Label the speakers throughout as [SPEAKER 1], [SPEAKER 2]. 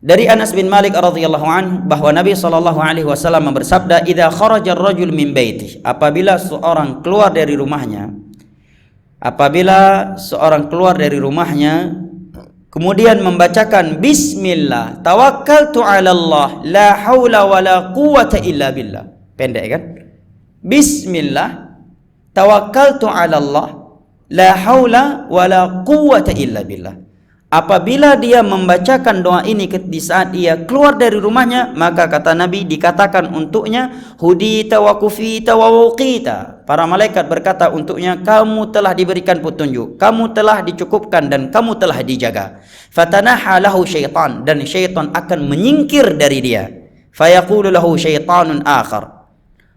[SPEAKER 1] Dari Anas bin Malik radhiyallahu anhu bahwa Nabi sallallahu alaihi wasallam bersabda, "Idza kharaja ar-rajul min baitihi," apabila seorang keluar dari rumahnya, kemudian membacakan bismillah, tawakkaltu 'ala Allah, la haula wala quwwata illa billah. Pendek kan? Bismillah, tawakkaltu 'ala Allah, la haula wala quwwata illa billah. Apabila dia membacakan doa ini di saat ia keluar dari rumahnya, maka kata Nabi dikatakan untuknya, hudita wa kufita wa wuqita. Para malaikat berkata untuknya, kamu telah diberikan petunjuk, kamu telah dicukupkan dan kamu telah dijaga. Fatanaha lahu syaitan, dan syaitan akan menyingkir dari dia. Fayaqulu lahu syaitanun akhar.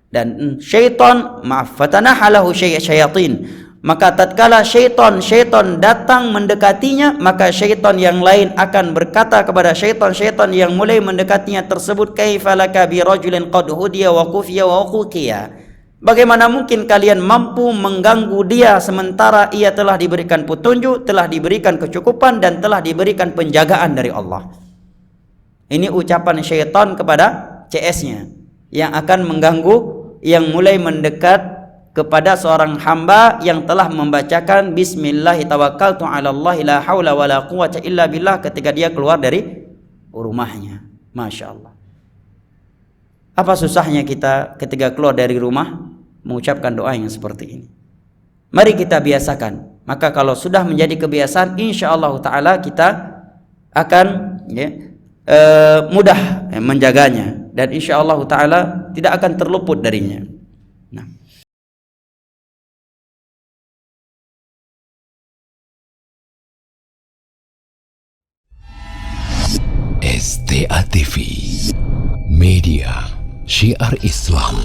[SPEAKER 1] Dan syaitan, fatanaha lahu syayatin. Maka tatkala syaitan datang mendekatinya, maka syaitan yang lain akan berkata kepada syaitan yang mulai mendekatinya tersebut, kaifalaka bi rajulin qad hudiya wa kufiya wa uqiya. Bagaimana mungkin kalian mampu mengganggu dia sementara ia telah diberikan petunjuk, telah diberikan kecukupan dan telah diberikan penjagaan dari Allah. Ini ucapan syaitan kepada CS-nya yang akan mengganggu, yang mulai mendekat kepada seorang hamba yang telah membacakan bismillah tawakkaltu 'ala Allah la haula wala quwwata illa billah ketika dia keluar dari rumahnya. Masya Allah. Apa susahnya kita ketika keluar dari rumah mengucapkan doa yang seperti ini? Mari kita biasakan. Maka kalau sudah menjadi kebiasaan, insyaallah taala kita akan mudah menjaganya dan insyaallah taala tidak akan terluput darinya. Nah,
[SPEAKER 2] STA TV Media Syiar Islam.